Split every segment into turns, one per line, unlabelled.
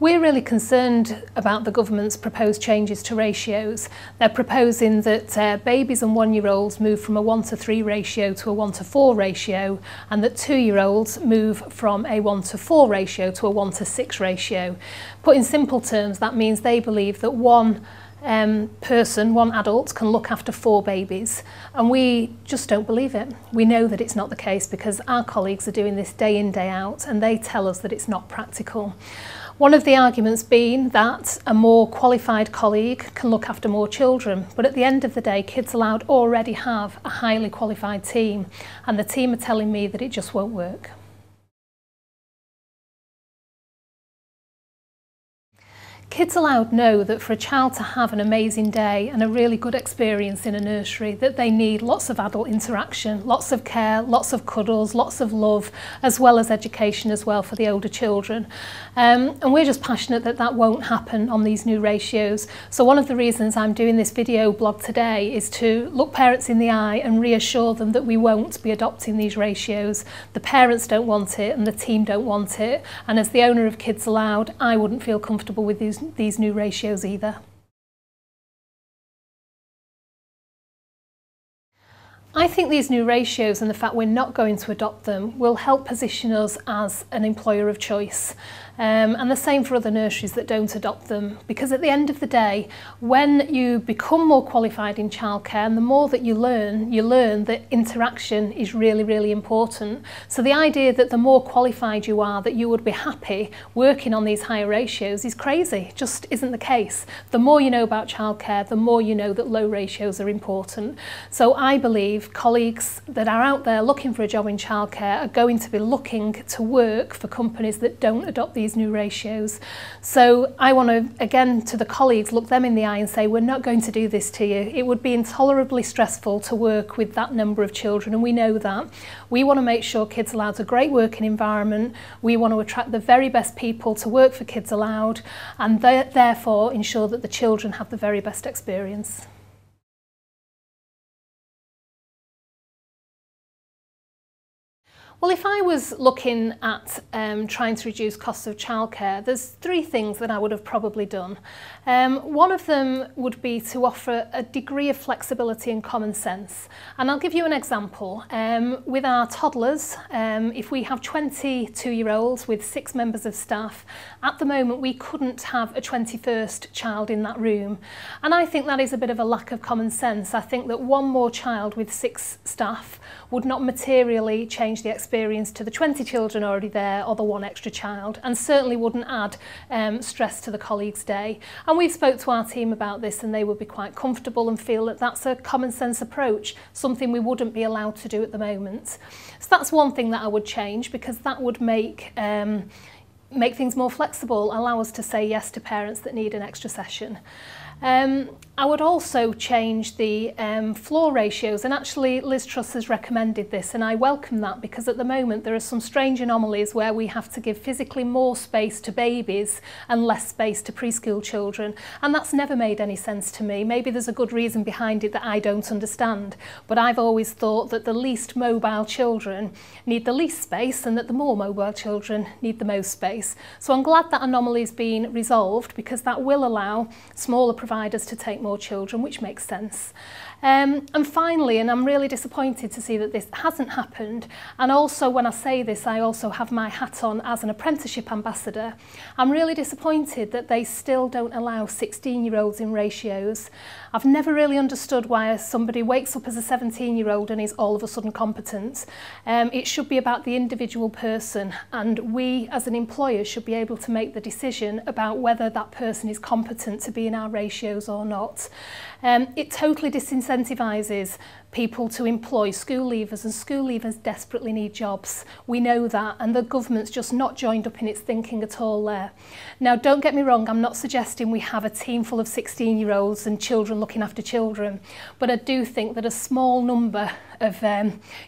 We're really concerned about the government's proposed changes to ratios. They're proposing that babies and 1-year-olds move from a 1:3 ratio to a 1:4 ratio, and that 2-year-olds move from a 1:4 ratio to a 1:6 ratio. Put in simple terms, that means they believe that one adult can look after 4 babies, and we just don't believe it. We know that it's not the case because our colleagues are doing this day in, day out, and they tell us that it's not practical. One of the arguments being that a more qualified colleague can look after more children, but at the end of the day, Kids Allowed already have a highly qualified team, and the team are telling me that it just won't work. Kids Allowed know that for a child to have an amazing day and a really good experience in a nursery, that they need lots of adult interaction, lots of care, lots of cuddles, lots of love, as well as education as well for the older children. And we're just passionate that that won't happen on these new ratios. So one of the reasons I'm doing this video blog today is to look parents in the eye and reassure them that we won't be adopting these ratios. The parents don't want it and the team don't want it. And as the owner of Kids Allowed, I wouldn't feel comfortable with these new ratios either. I think these new ratios and the fact we're not going to adopt them will help position us as an employer of choice. And the same for other nurseries that don't adopt them, because at the end of the day, when you become more qualified in childcare and the more that you learn that interaction is really, really important. So the idea that the more qualified you are, that you would be happy working on these higher ratios is crazy. It just isn't the case. The more you know about childcare, the more you know that low ratios are important. So I believe colleagues that are out there looking for a job in childcare are going to be looking to work for companies that don't adopt these new ratios. So I want to, again, to the colleagues, look them in the eye and say, we're not going to do this to you. It would be intolerably stressful to work with that number of children, and we know that. We want to make sure Kids Allowed a great working environment. We want to attract the very best people to work for Kids Allowed, and therefore ensure that the children have the very best experience. Well, if I was looking at trying to reduce costs of childcare, there's 3 things that I would have probably done. One of them would be to offer a degree of flexibility and common sense. And I'll give you an example. With our toddlers, if we have 22-year-olds with 6 members of staff, at the moment we couldn't have a 21st child in that room. And I think that is a bit of a lack of common sense. I think that one more child with 6 staff would not materially change the experience to the 20 children already there or the 1 extra child, and certainly wouldn't add stress to the colleagues' day. And we've spoke to our team about this, and they would be quite comfortable and feel that that's a common sense approach, something we wouldn't be allowed to do at the moment. So that's one thing that I would change, because that would make things more flexible, allow us to say yes to parents that need an extra session. I would also change the floor ratios, and actually Liz Truss has recommended this, and I welcome that, because at the moment there are some strange anomalies where we have to give physically more space to babies and less space to preschool children, and that's never made any sense to me. Maybe there's a good reason behind it that I don't understand, but I've always thought that the least mobile children need the least space and that the more mobile children need the most space. So I'm glad that anomaly is being resolved, because that will allow smaller providers to take more children, which makes sense. And finally, and I'm really disappointed to see that this hasn't happened, and also when I say this, I also have my hat on as an apprenticeship ambassador. I'm really disappointed that they still don't allow 16-year-olds in ratios. I've never really understood why somebody wakes up as a 17-year-old and is all of a sudden competent. It should be about the individual person, and we as an employer should be able to make the decision about whether that person is competent to be in our ratios or not. It totally disincentivises people to employ school leavers, and school leavers desperately need jobs. We know that, and the government's just not joined up in its thinking at all there. Now, don't get me wrong, I'm not suggesting we have a team full of 16-year-olds and children looking after children, but I do think that a small number of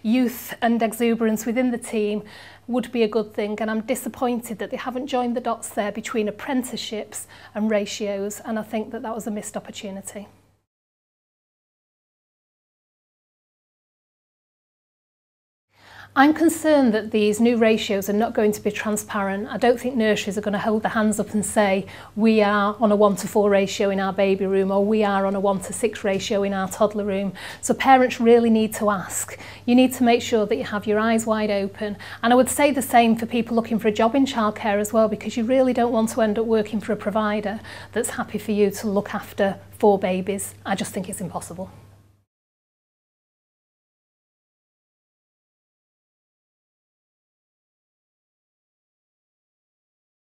youth and exuberance within the team would be a good thing, and I'm disappointed that they haven't joined the dots there between apprenticeships and ratios, and I think that that was a missed opportunity. I'm concerned that these new ratios are not going to be transparent. I don't think nurseries are going to hold their hands up and say we are on a 1:4 ratio in our baby room, or we are on a 1:6 ratio in our toddler room. So parents really need to ask. You need to make sure that you have your eyes wide open. And I would say the same for people looking for a job in childcare as well, because you really don't want to end up working for a provider that's happy for you to look after 4 babies. I just think it's impossible.